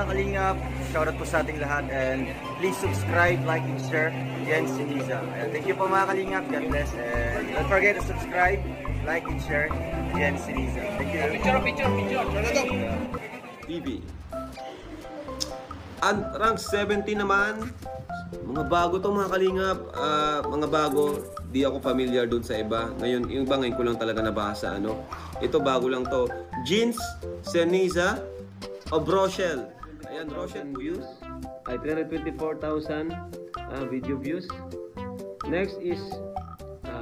mga kalingap. Shoutout po sa ating lahat. And please subscribe, like, and share. Jen Siniza. Thank you po mga kalingap. God bless. And don't forget to subscribe, like, and share. Jen Siniza. Thank you. Picture. TV. And rank 70 naman. Mga bago to mga kalingap. Mga bago. Di ako familiar dun sa iba. Ngayon, yung iba ngayon ko lang talaga nabasa. Ano? Ito bago lang to. Jeans Siniza of Rochelle. Ayan, Rochelle views. Ay, 324,000 video views. Next is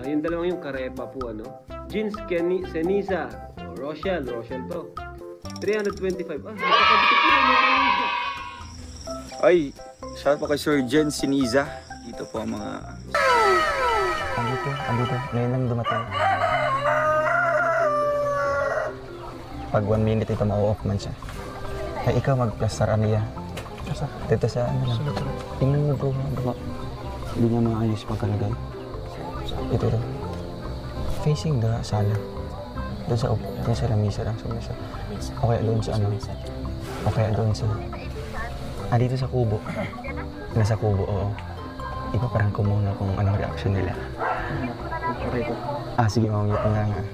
yung dalawang yung Karepa po. Ano? Jeans Siniza. Rochelle to. 325. Ay, shout po kay Sir Jen Siniza. Dito po ang mga... Andito. Ngayon lang dumating. Pag 1 minute ito, ma-off man siya. Ay, ikaw mag-plaster ano yan? Dito sa ano lang. Tingnan mo bro, hindi niya maayos pagkalagay. Ito. Facing the sala. Doon sa lamisa lang. O kaya doon sa ano. O kaya doon sa... dito sa kubo. Nasa kubo, oo. Ipaparang ko muna kung anong reaction nila. Sige, mamamit na nga.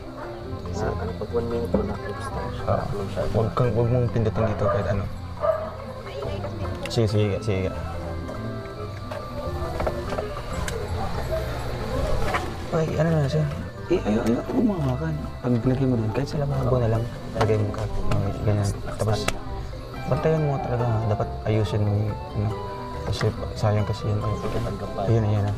Pag 1 minute po na-upload Huwag mong pindutin dito kahit ano. Sige. Ay, ano na siya? Ayaw, huwag mo hawakan. Pag nilagay mo doon, kahit sa lababo na lang, lagay mo ka. Ganyan. Tapos, bantayan mo talaga. Dapat ayusin mo yung, ano. Kasi sayang kasi yun. Ayan na.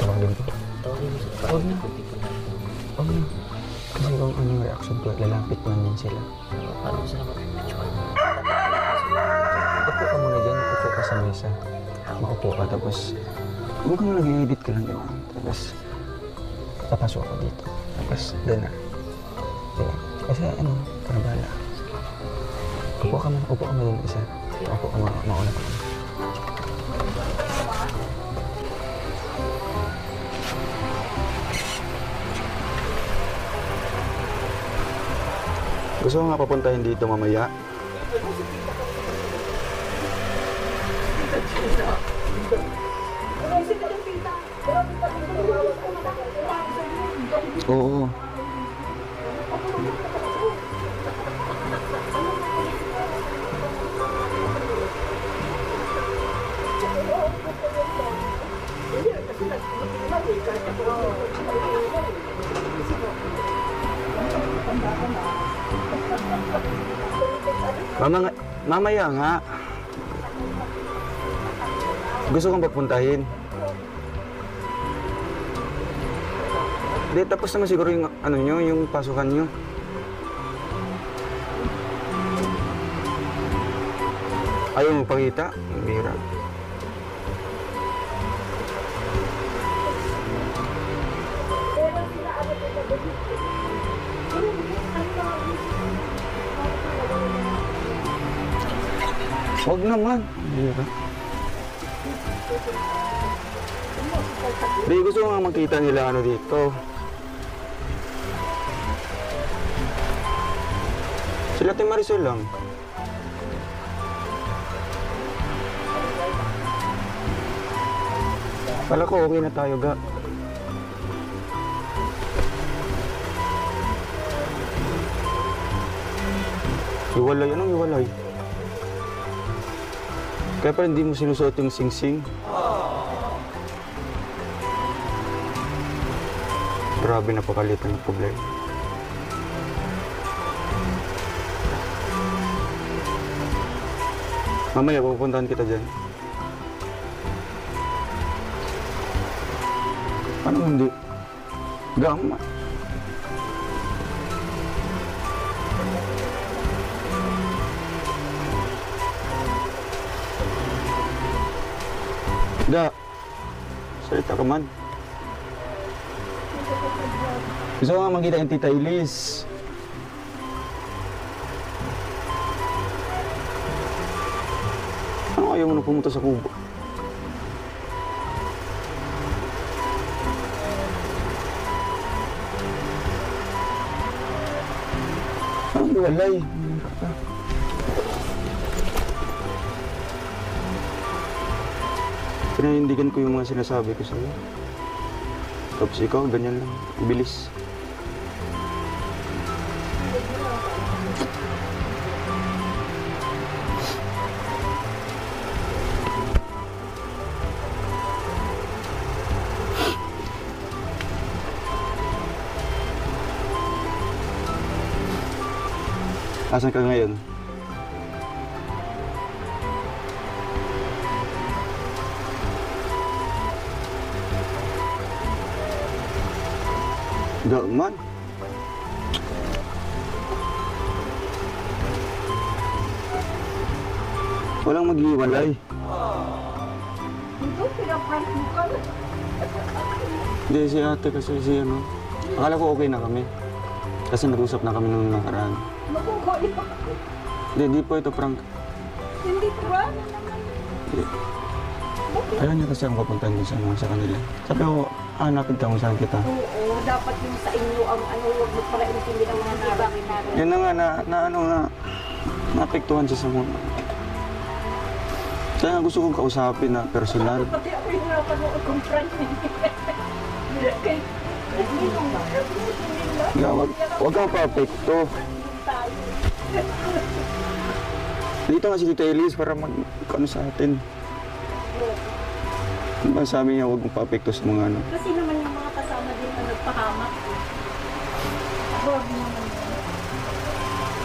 Tawagin ko. Huwag na. Kasi kung anong reaction ko, lalapit man din sila. Paano sila mag-picture? Upo ka muna dyan, upo ka sa mesa. Maupo ka, tapos huwag kang nag-edit ka lang gano'n. Tapos papasok ako dito. Tapos doon na. Kasi ano, para bahala. Upo ka muna doon isa. Upo ka mauna ka. Gusto ko nga papuntahin dito mamaya. Oo. Mamaya nga. Gusto kong papuntahin. Di, tapos naman siguro yung ano nyo, yung pasukan nyo. Ayaw mo pakita? Ang bira. Huwag naman. Di, gusto ko nga makita nila ano dito. Sila Ate Marisol lang. Kala ko okay na tayo, ga. Iwalay. Anong iwalay? Kaya pa hindi mo sinusuot yung sing-sing. Grabe, napakalitan ng problema. Mamaya, pupuntahan kita dyan. Ano hindi? Gama. Da, salita ka man. Gusto ko nga makita yung Tita Elise. Ano ayaw mo na pumunta sa kubo? walay. Pinanindigan ko yung mga sinasabi ko sa'yo. Tapos ikaw, ganyan lang. Bilis. Asan ka ngayon? Gaman. Walang maghiwalay. Ito, pinaprank mo ka. Hindi, si ate kasi si ano. Akala ko okay na kami. Kasi nag-usap na kami nung nakaraan. Makukuha. Hindi po ito prank. Hindi prank. Ayaw niya kasi ang papuntahan niya sa kanila. Sabi ko, hanapin ka kung saan kita. Oo, dapat yung sa inyo ang ano, huwag mo para intindi ng mga nabangin natin. Yan na nga, naapektuhan siya sa mga. Kaya nga gusto kong kausapin na personal. Pati ako yung napanood kong prank niya. Kaya, hindi nung Nga, wag kang pa-apekto. Dito nga si Tita Elise para mag-ano sa atin. Ano ba sabi niya, huwag mong pa-apekto sa mga ano. Kasi naman yung mga kasama din na nagpahamak. Huwag naman.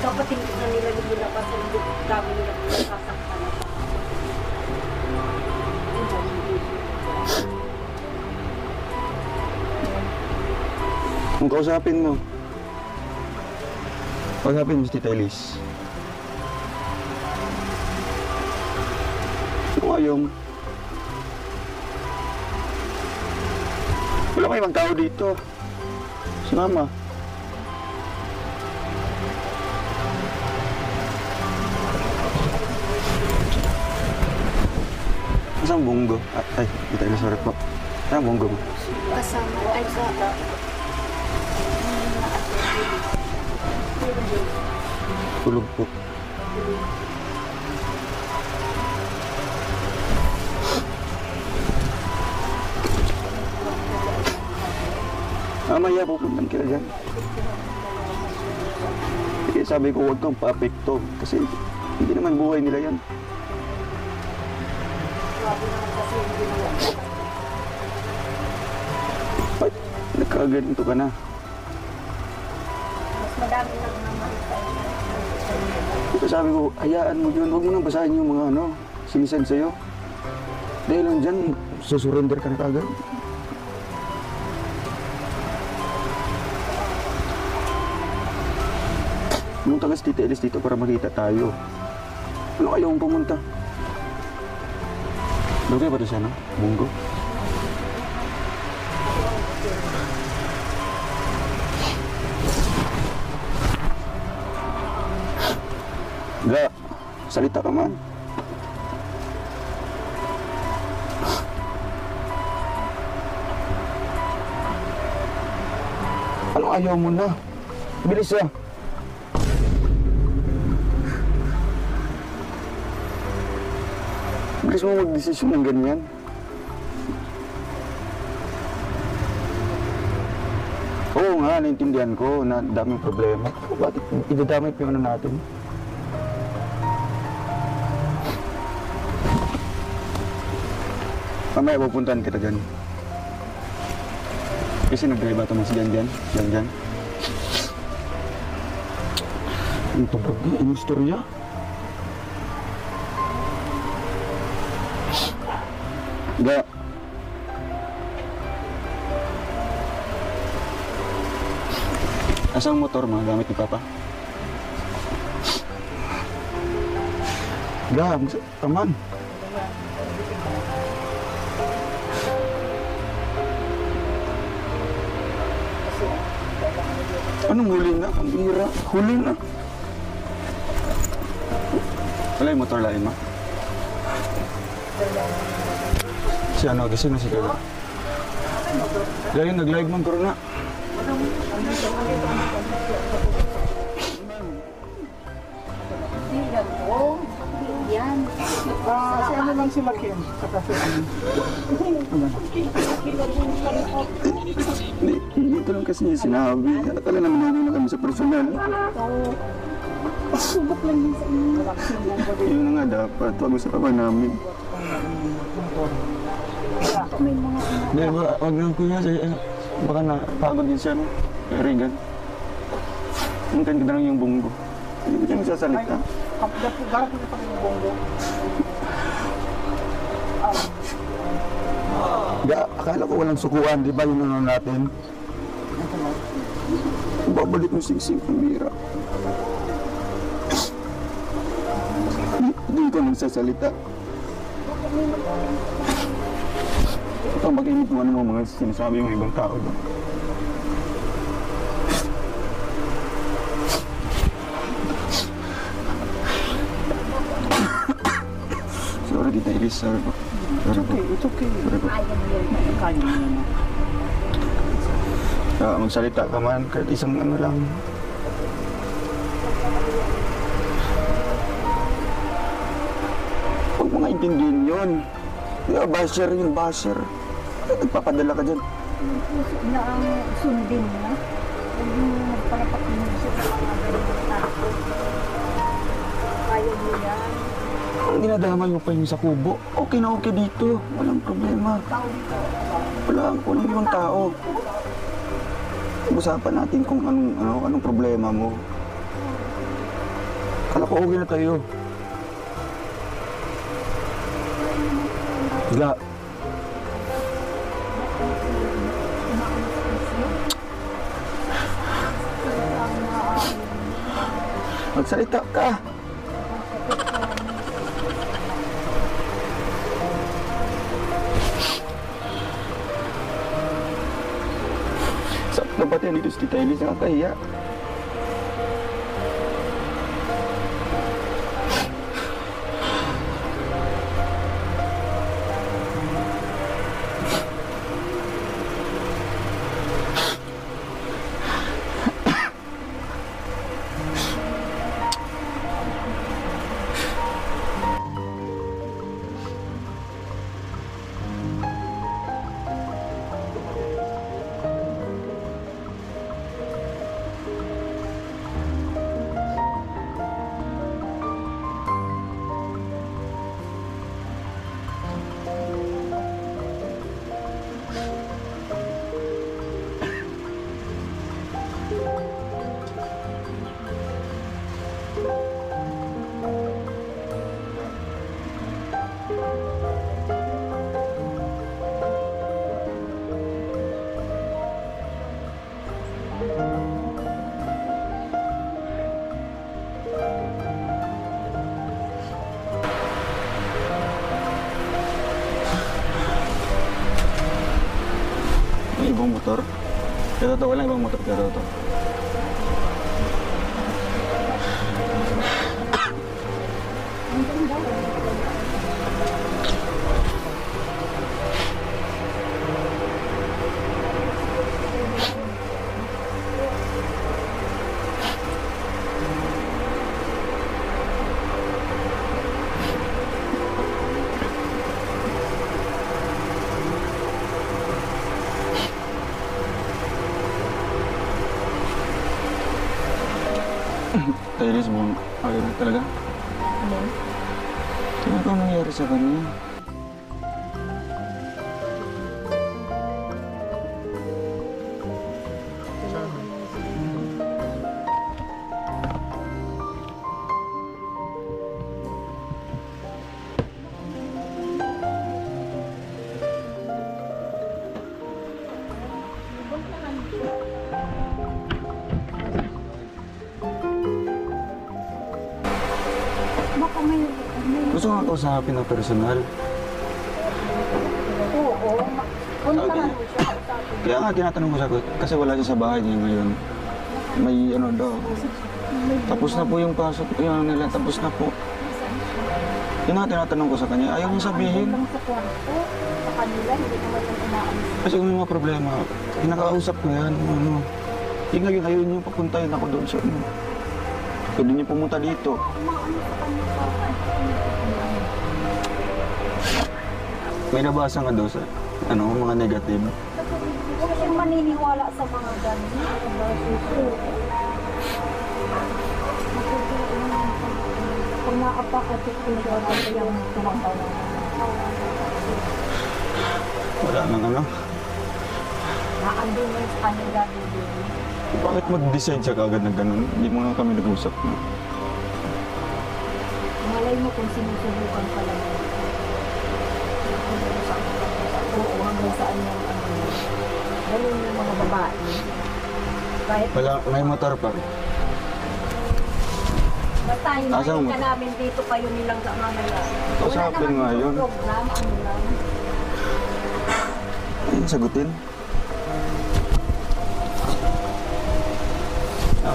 Dapat hindi na nila nilabas ang dami nila sasaktan. Kung kausapin mo, kausapin mo si Tita Elise. Kung ayaw mo. Wala may ibang tao dito. Sumama. Saan bunggo? Ay, Tita Elise, sorry po. Saan bunggo mo? Kasama ay sa Tulog po. Mamaya pupuntan kita dyan. Sige, sabi ko huwag kang pa-apekto kasi hindi naman buhay nila yan. Ba't nagkaganito ka na? mas madami lang naman Ito sabi ko, hayaan mo yun. Huwag mo nang basahin yung mga ano, sinisend sa'yo. Dahil lang dyan, susurrender ka na kagad. Pumunta ka si Tita Elise dito para makita tayo. Ano ayaw mong pumunta? Lugay ba ito siya, no? Munggo? Ga, salita ka man. Ano ayaw mo na? Bilis ah. Bilis mo mag-desisyon ng ganyan. Oo nga, naintindihan ko na daming problema. Bakit idadamay pa yung ano natin? Mamaya pupuntahan kita dyan. Kasi nag-drive ata mo si Jan. Ang tabag niya, ang istorya. Ga. Asang motor mo gamit ni Papa? Ga, taman. Anong huli na? Ang bira. Huli na. Wala yung motor lain mo? Si ano, gising na si Kaya. Lain, nag-live man, pero na. yan. Oo, yan. Si ano lang sila Kim, saka si ano. Dito lang kasi sinabi. Akala naman hindi na kami sa personal. Subok lang din sa inyo. Yun na nga dapat. Pag-usapan namin. May mga Hindi, wag lang kuya. Baka napagod din siya, no? Regan. Mungkin ka na lang yung bunggo. Hindi ko siya nagsasalita. Garap na pang bonggo. Akala ko walang sukuan, di ba yung ano natin? Babalik mo singsing pambira. Hindi ka nagsasalita. Ito mag-init mo ano mo mga sinasabi ng ibang tao doon. Sorry kita Iris, sorry po. Sorry po. It's okay. Sorry po. Kaya mo naman. Magsalita ka man, kahit isang ano lang. Huwag mo nga intindihin yun. Basher yun, basher. Nagpapadala ka dyan. puso na ang sundin na. Huwag mo magparapakinig siya sa mga ganyan tao. Kaya mo yan. Kung dinadamay mo pa yun sa kubo, okay na okay dito. Walang problema. Walang ibang tao. Usapan natin kung anong problema mo. Kala ko okay na tayo. Bigla. Magsalita ka. Sakto ba tayo dito si Tita Elise nakakahiya? May ibang motor? Kaya totoo, walang ibang motor kaya totoo. Iris mo, ayaw na talaga? Ano? Ano ba nangyari sa kanya? Baka may... Gusto nga kausapin ng personal. Oo. Puntahan mo siya sa atin. Kaya nga tinatanong ko siya, kasi wala siya sa bahay niya ngayon. May ano daw. Tapos na po yung pasok, yung nila, tapos na po. Yun nga tinatanong ko sa kanya, ayaw niya sabihin. Lang sa kwarto. Sa kanila, hindi naman yung inaalis. Kasi kung may mga problema, pinakausap ko yan, ano. Yung ngayon, ayaw niya papuntahin ako doon sa ano. Pwede niyo pumunta dito. May nabasa nga daw sa mga negative. Huwag siyang maniniwala sa mga ganyan. Kung nakapakatik ko siya, kasi yung tumatawa. Wala nang ano. Naandun mo sa kanila din. Bakit mag-design siya kagad na ganun? Hindi mo nga kami nag-usap na. Malay mo kung sinusubukan ka lang. Oo, hanggang saan yung ano. Ganun yung mga babae. Kahit Wala, may motor pa. basta yung Asan mo? ka namin dito kayo nilang mamaya. Usapin nga yun. Program, ano lang. Ayun, sagutin.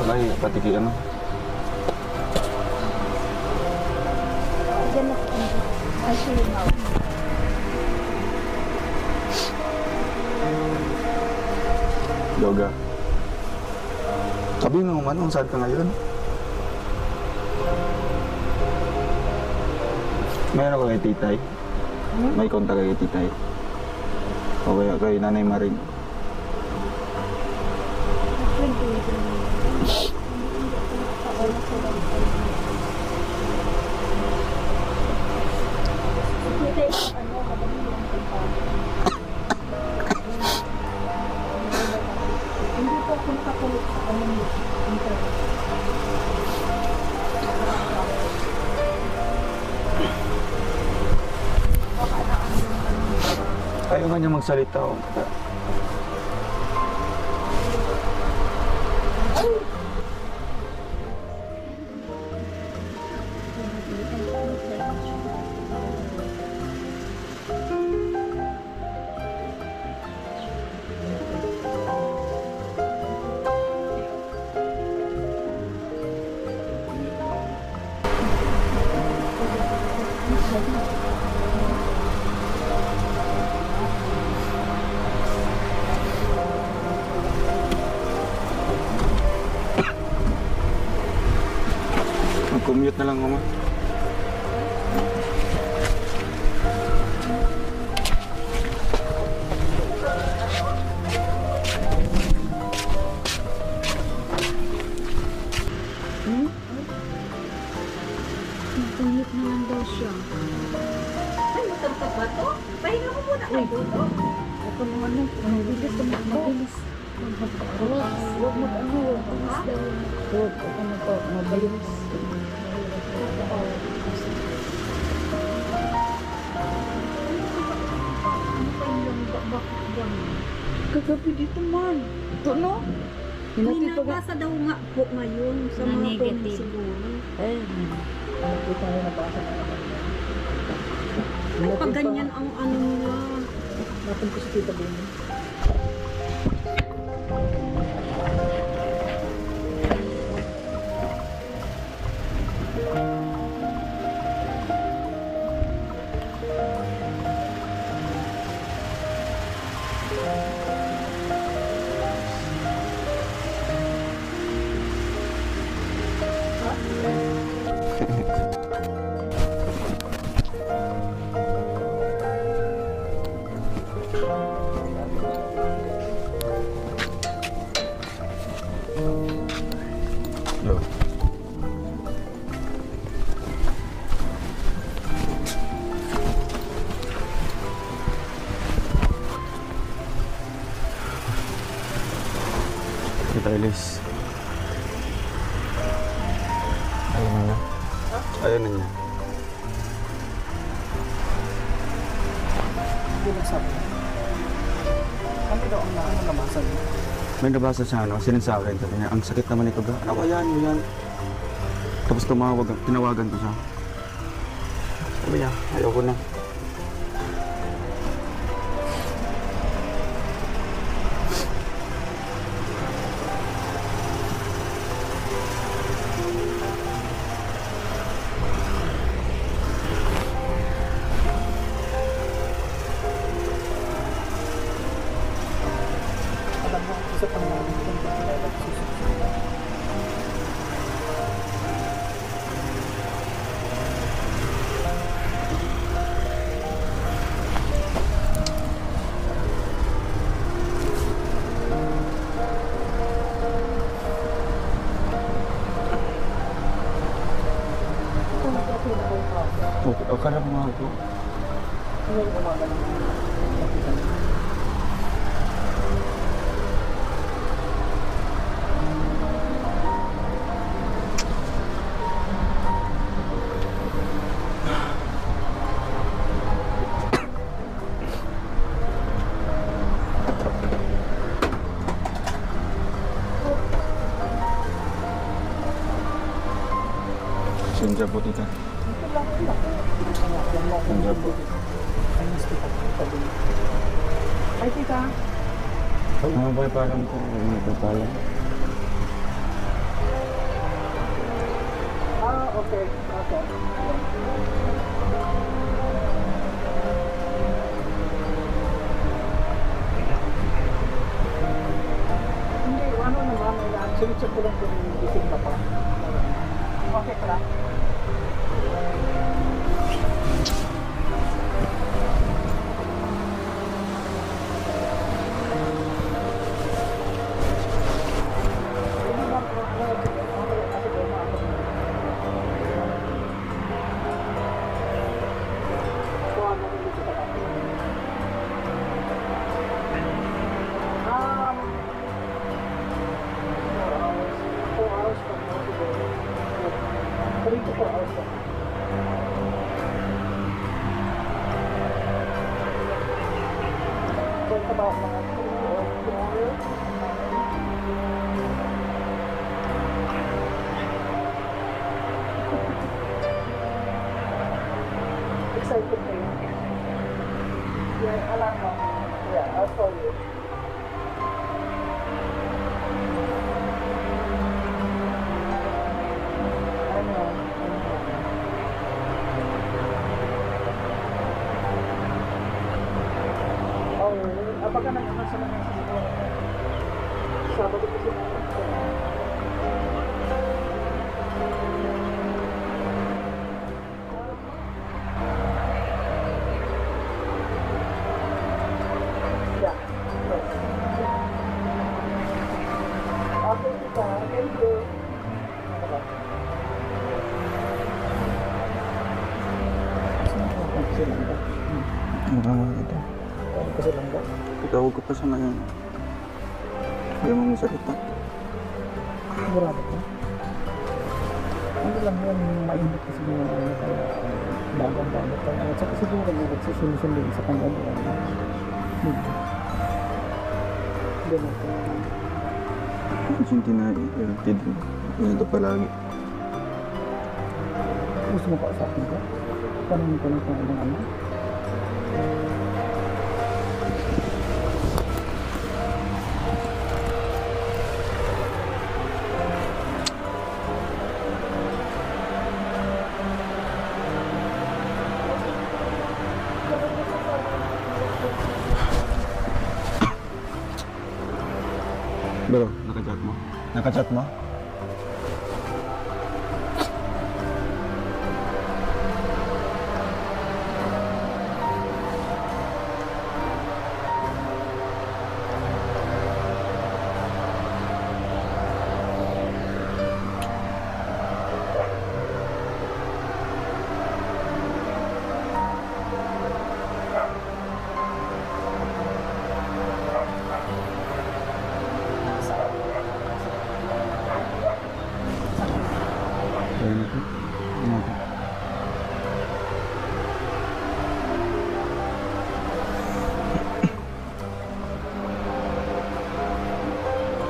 Ay, patiki ano. Diyan na po. Ay, siya now. Yoga. Sabi mo man, saan ka ngayon? Mayroon ka kay titay? May kontak kay titay? O kaya kay nanay Maring? Hindi po ako nakakulit sa kanila. Ayaw nga niya magsalita. Oh. Mag-commute na lang ako. Nagpunit na lang daw siya. Ay, matangkap ba to? Pahinga mo muna kayo dito. Ako naman na, mabilis ka mabilis. Huwag mag-ano, mabilis daw. Huwag, ano po, mabilis. Kagabi dito man. Ito no? May nabasa daw nga po ngayon sa mga negative siguro. Ay, ay, pag ganyan ang ano nila. Natin ko si Tita Bini. Hello. Kita Elis. Ayaw na niya. Ayaw na niya. Pinagsabi. Ano daw ang nabasa niya? May nabasa siya, sinin sa akin. Sabi niya, ang sakit naman ito ga. Ano ba yan? Tapos tinawagan ko siya. Sabi niya, ayaw ko na. Alam mo, isa pa naman yung Akala ko nga po. Ngayon umaga lang. Sandra po, tita. Sandra po. Ay, tita. Mga boy, parang po. Mga boy, parang. Okay. Okay. Hindi, ano naman, sinitsa ko lang kung gising ka pa. Okay ka lang? Excited na yun. Yeah, alam mo. Yeah, I'll show you. Baka naman sa mga Sabado kasi yeah. Okay, tita. Thank you. Ano naman ito? Kasi lang ba? Itawag ko pa siya ngayon. Ayaw mo salita. Sigurado ko. Ano lang yan, mainit kasi mga ano kaya bagang-bagang tayo. At saka siguro na nagsusunod sa kanya doon. Ganun ko. Sinti na irritated mo. Ganito palagi. Gusto mo kausapin ko? Tanungin ko lang kung anong ano. Bro, nakachat mo? Nakachat mo?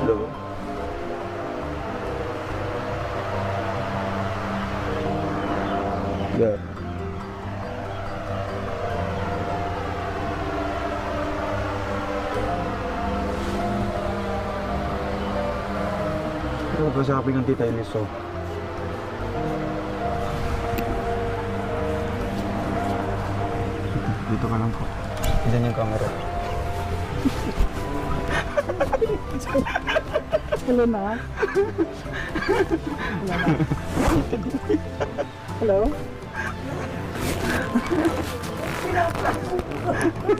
Hello? Yeah. Pero kausapin ng Tita Eliso. Dito ka lang po. Diyan yung camera. Hello na. Hello?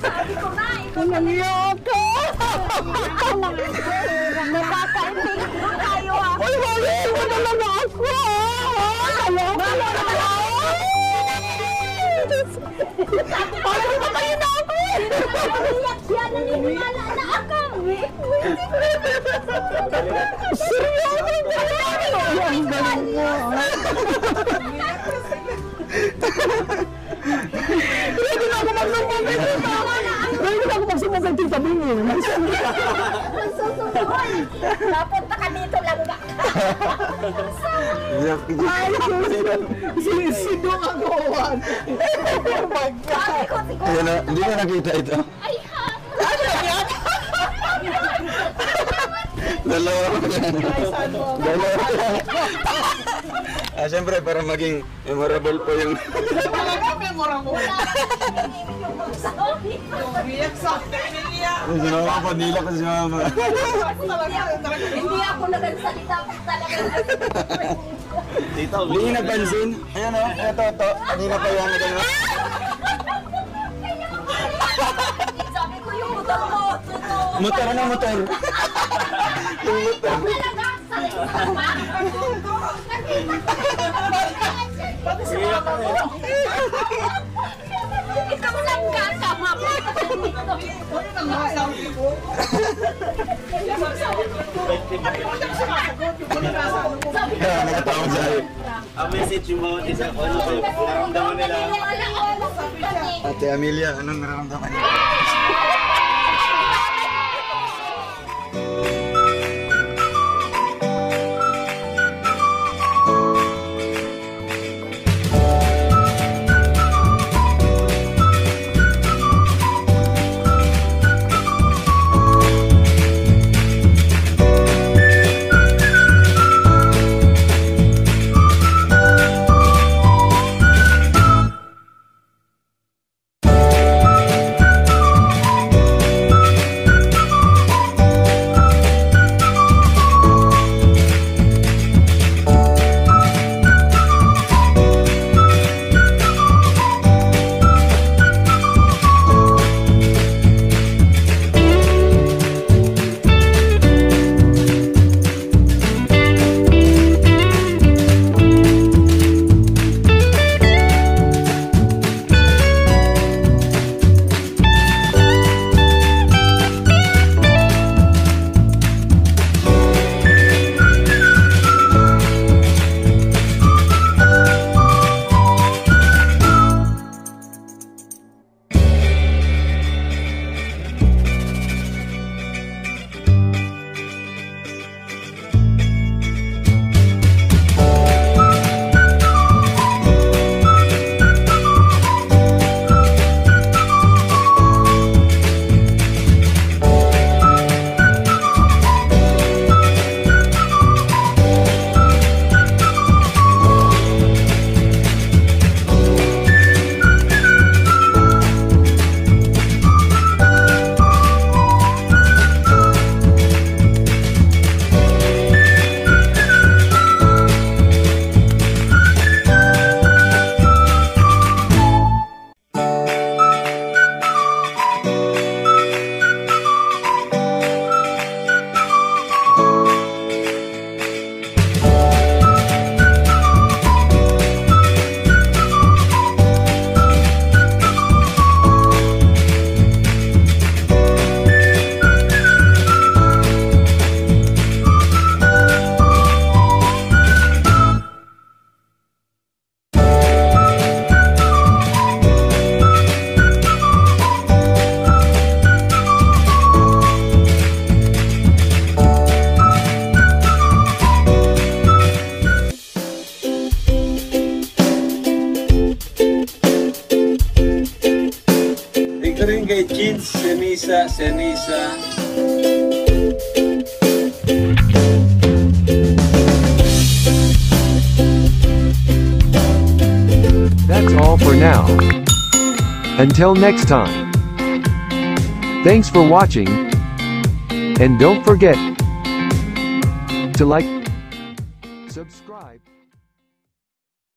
Sabi ko na, ikaw nangyoko! Nakakaintig ko tayo ha! Uy, wala mo naman ako! Alam mo naman ako! Parang matayin na ako eh! Umiyak siya, naniniwala na ako! Seryoso! Ang galing mo! Hindi na ako magsumbong dito! Hindi na ako magsumbong kay Tita Bini! Nagsusumbong! Napunta ka dito lang ba? Ay, sino ang gawan? Oh my God! Sabi ko siguro. Ayan na, hindi na nakita ito. Ay, ha! Dalawa ko yan. Dalawa yan. Siyempre, para maging memorable po yung... Sinama ko, nila ko si mama. Hindi ako nagsalita talaga. Hindi niyo napansin? Ayan o, ito. Kanina pa yan. Sabi ko yung motor mo. Motor na motor. Yung motor. Talaga, sa ikaw lang kasama ko. Kaya nakatawag sa'yo. Ang message yung bawat isa kung ano kayo nararamdaman nila. Ate Amelia, anong nararamdaman niyo? Kay Jeans, Senisa. That's all for now. Until next time. Thanks for watching. And don't forget to like, subscribe.